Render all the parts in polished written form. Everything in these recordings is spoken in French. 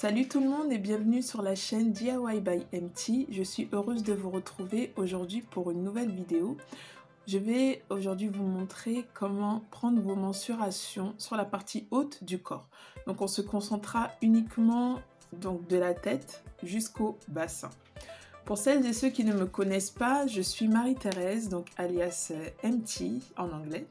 Salut tout le monde et bienvenue sur la chaîne DIY by MT. Je suis heureuse de vous retrouver aujourd'hui pour une nouvelle vidéo. Je vais aujourd'hui vous montrer comment prendre vos mensurations sur la partie haute du corps. Donc on se concentrera uniquement de la tête jusqu'au bassin. Pour celles et ceux qui ne me connaissent pas, je suis Marie-Thérèse, donc alias MT en anglais.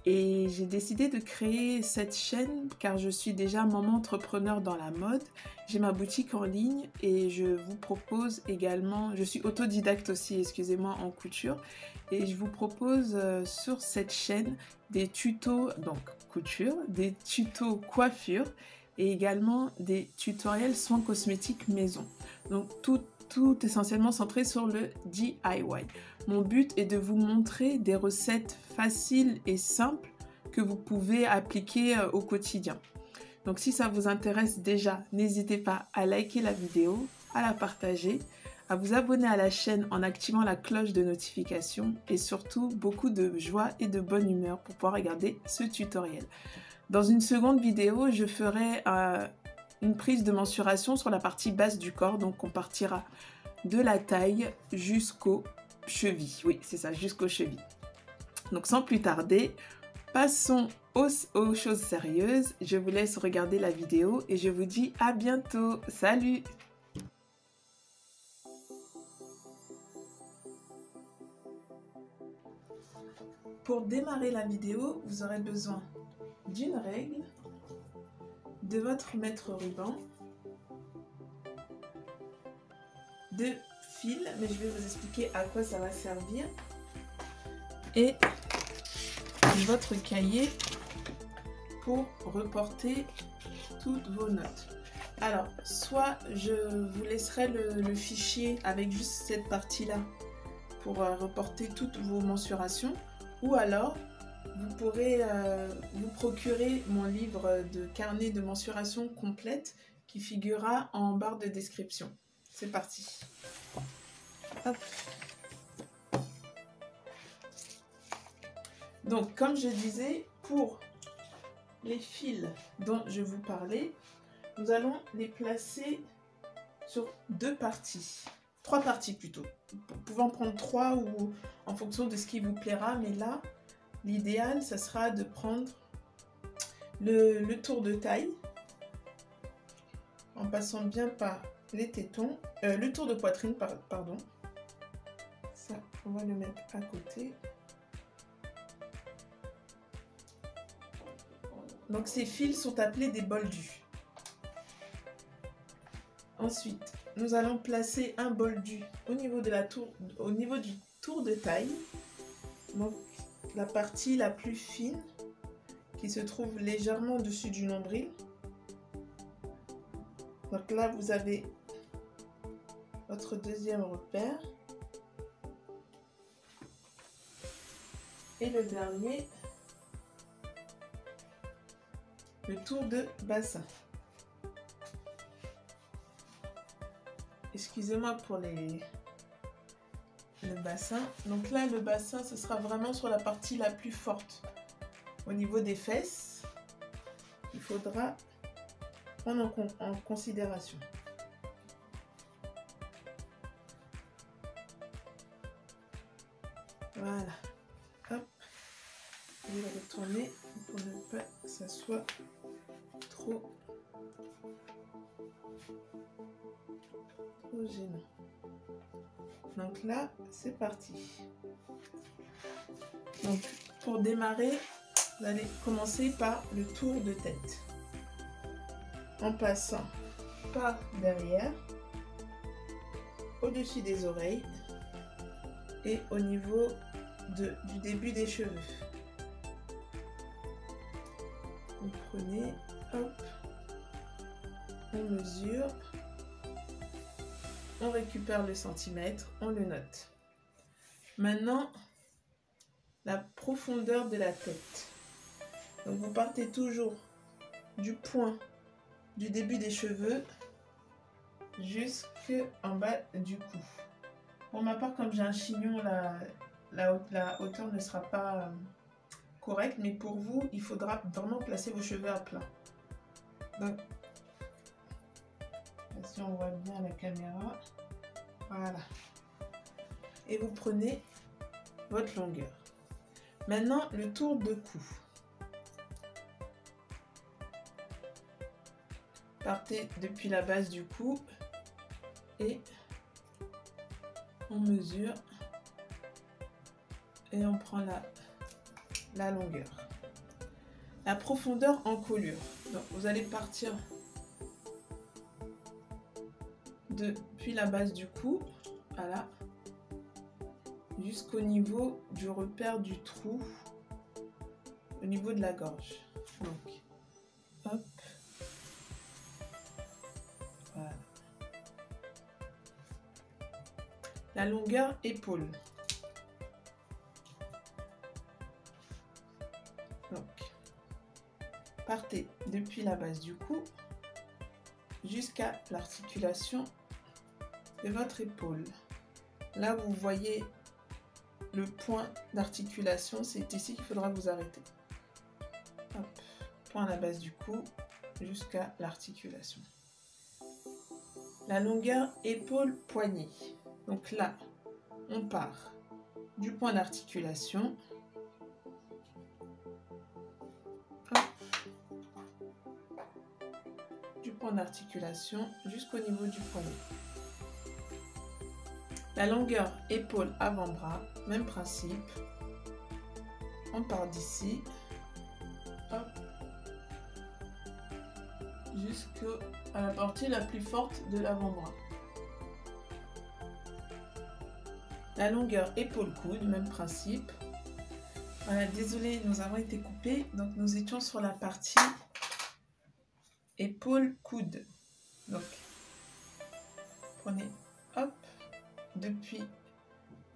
Et j'ai décidé de créer cette chaîne car je suis déjà maman entrepreneur dans la mode. J'ai ma boutique en ligne et je vous propose également, je suis autodidacte aussi, excusez-moi, en couture. Et je vous propose sur cette chaîne des tutos, donc couture, des tutos coiffure et également des tutoriels soins cosmétiques maison. Donc tout essentiellement centré sur le DIY. Mon but est de vous montrer des recettes faciles et simples que vous pouvez appliquer au quotidien. Donc si ça vous intéresse déjà, n'hésitez pas à liker la vidéo, à la partager, à vous abonner à la chaîne en activant la cloche de notification et surtout beaucoup de joie et de bonne humeur pour pouvoir regarder ce tutoriel. Dans une seconde vidéo, je ferai une prise de mensuration sur la partie basse du corps, donc on partira de la taille jusqu'aux chevilles. Oui, c'est ça, jusqu'aux chevilles. Donc sans plus tarder, passons aux choses sérieuses. Je vous laisse regarder la vidéo et je vous dis à bientôt. Salut! Pour démarrer la vidéo, vous aurez besoin d'une règle, de votre mètre ruban, de fil, mais je vais vous expliquer à quoi ça va servir, et votre cahier pour reporter toutes vos notes. Alors, soit je vous laisserai le fichier avec juste cette partie-là pour reporter toutes vos mensurations, ou alors vous pourrez vous procurer mon livre de carnet de mensuration complète qui figurera en barre de description. C'est parti. Hop. Donc, comme je disais, pour les fils dont je vous parlais, nous allons les placer sur trois parties plutôt. Vous pouvez en prendre 3 ou en fonction de ce qui vous plaira, mais là, l'idéal, ça sera de prendre le tour de taille en passant bien par les tétons, le tour de poitrine, pardon. Ça, on va le mettre à côté. Donc ces fils sont appelés des boldus. Ensuite, nous allons placer un boldu au niveau du tour de taille. Donc la partie la plus fine qui se trouve légèrement au-dessus du nombril. Donc là, vous avez votre deuxième repère. Et le dernier, le tour de bassin. Excusez-moi pour le bassin. Donc là, le bassin, ce sera vraiment sur la partie la plus forte. Au niveau des fesses, il faudra prendre en considération. Voilà. Hop. Je vais le retourner pour ne pas que ça soit trop gênant. Donc là, c'est parti. Donc pour démarrer, vous allez commencer par le tour de tête. En passant par derrière, au-dessus des oreilles et au niveau du début des cheveux. Vous prenez, hop, on mesure, on récupère le centimètre, on le note. Maintenant, la profondeur de la tête. Donc vous partez toujours du point du début des cheveux jusqu'en bas du cou. Pour ma part, comme j'ai un chignon, la hauteur ne sera pas correcte, mais pour vous, il faudra vraiment placer vos cheveux à plat. Donc, si on voit bien la caméra. Voilà. Et vous prenez votre longueur. Maintenant, le tour de cou. Partez depuis la base du cou et on mesure et on prend la longueur. La profondeur en colure. Donc, vous allez partir depuis la base du cou, voilà, jusqu'au niveau du repère du trou, au niveau de la gorge. Donc, hop, voilà. La longueur épaule. Donc, partez depuis la base du cou jusqu'à l'articulation de votre épaule. Là, vous voyez le point d'articulation, c'est ici qu'il faudra vous arrêter. Hop, point à la base du cou jusqu'à l'articulation. La longueur épaule-poignet. Donc là, on part du point d'articulation. Du point d'articulation jusqu'au niveau du poignet. La longueur épaule avant-bras, même principe. On part d'ici, jusqu'à la partie la plus forte de l'avant-bras. La longueur épaule-coude, même principe. Voilà, désolé, nous avons été coupés, donc nous étions sur la partie épaule-coude. Donc, prenez, hop, depuis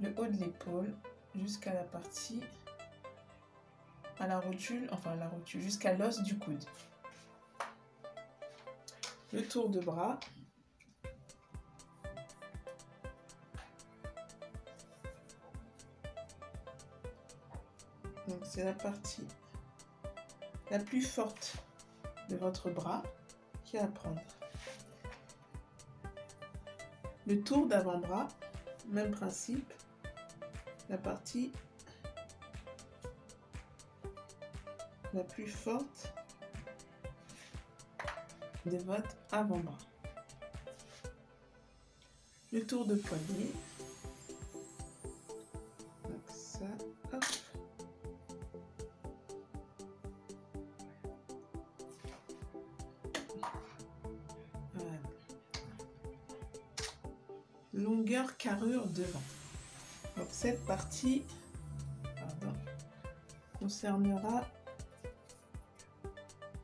le haut de l'épaule jusqu'à la partie, à la rotule, enfin la rotule, jusqu'à l'os du coude. Le tour de bras. Donc c'est la partie la plus forte de votre bras qui est à prendre. Le tour d'avant-bras, même principe, la partie la plus forte de votre avant-bras. Le tour de poignet. Donc ça, hop. Voilà. Longueur carrure devant. Donc cette partie, concernera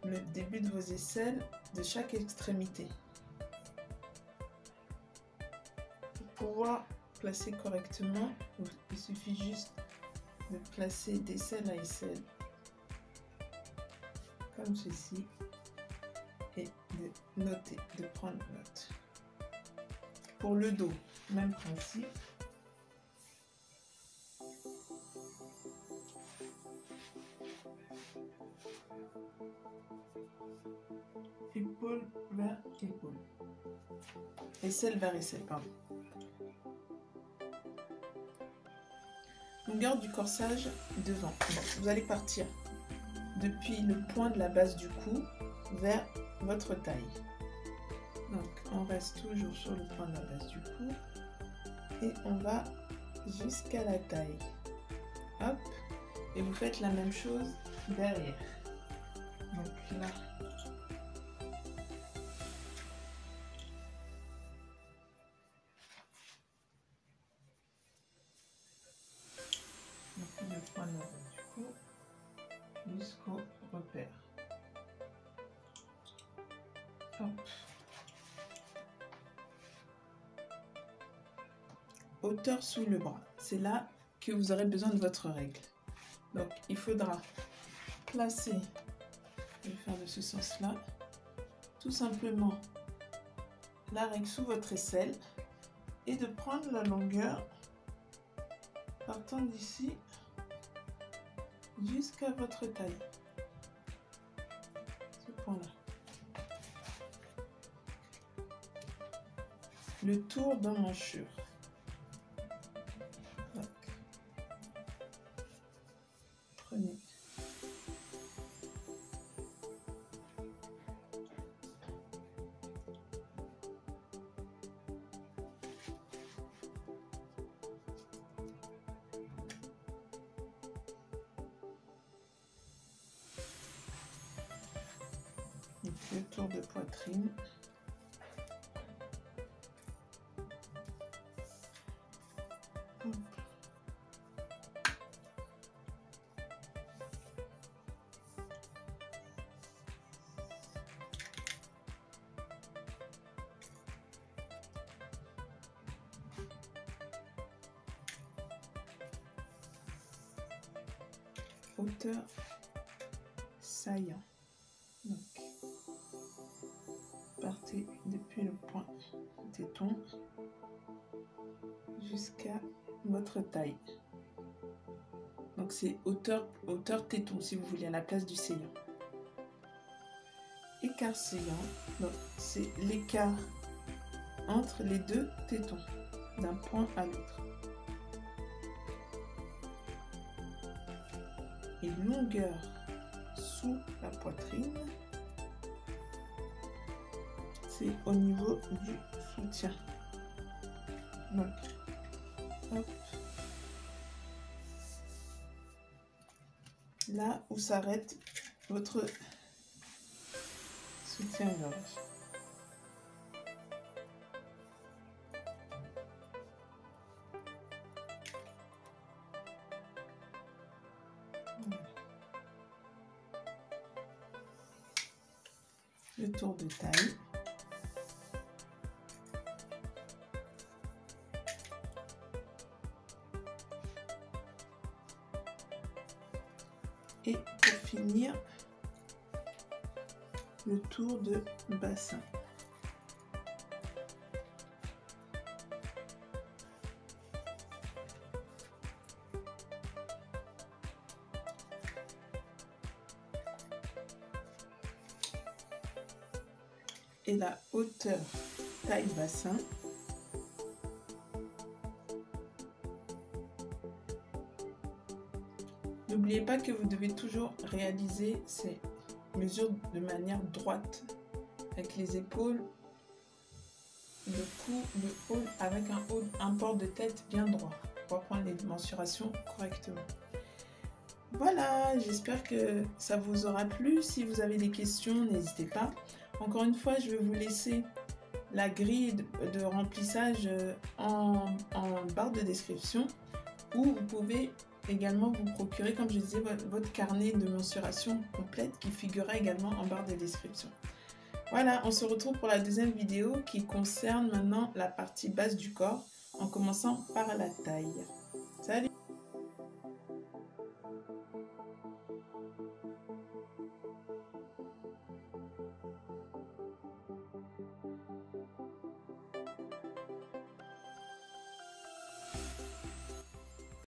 le début de vos aisselles de chaque extrémité. Pour pouvoir placer correctement, il suffit juste de placer d'aisselle à aisselle comme ceci et de noter, de prendre note. Pour le dos, même principe. Épaule vers épaule. Aisselle vers aisselle, pardon. Longueur du corsage devant. Vous allez partir depuis le point de la base du cou vers votre taille. Donc on reste toujours sur le point de la base du cou et on va jusqu'à la taille. Hop, et vous faites la même chose derrière. Donc là. Le point de la base du cou jusqu'au repère. Hop. Hauteur sous le bras, c'est là que vous aurez besoin de votre règle. Donc il faudra placer, je vais faire de ce sens là, tout simplement la règle sous votre aisselle et de prendre la longueur partant d'ici jusqu'à votre taille, ce point là. le tour d'emmanchure. Prenez le tour de poitrine. Hop. Hauteur saillant. Donc, partez depuis le point téton jusqu'à votre taille. Donc c'est hauteur téton si vous voulez, à la place du saillant. Écart saillant, donc c'est l'écart entre les deux tétons, d'un point à l'autre. Et longueur sous la poitrine, c'est au niveau du soutien. Donc, hop. Là où s'arrête votre soutien-gorge. Le tour de taille. Et pour finir, le tour de bassin. Et la hauteur taille bassin. N'oubliez pas que vous devez toujours réaliser ces mesures de manière droite, avec les épaules, le cou, l'épaule, avec un port de tête bien droit, pour prendre les mensurations correctement. Voilà, j'espère que ça vous aura plu. Si vous avez des questions, n'hésitez pas. Encore une fois, je vais vous laisser la grille de remplissage en barre de description, où vous pouvez également vous procurer, comme je disais, votre carnet de mensuration complète qui figurera également en barre de description. Voilà, on se retrouve pour la deuxième vidéo qui concerne maintenant la partie basse du corps, en commençant par la taille. Salut!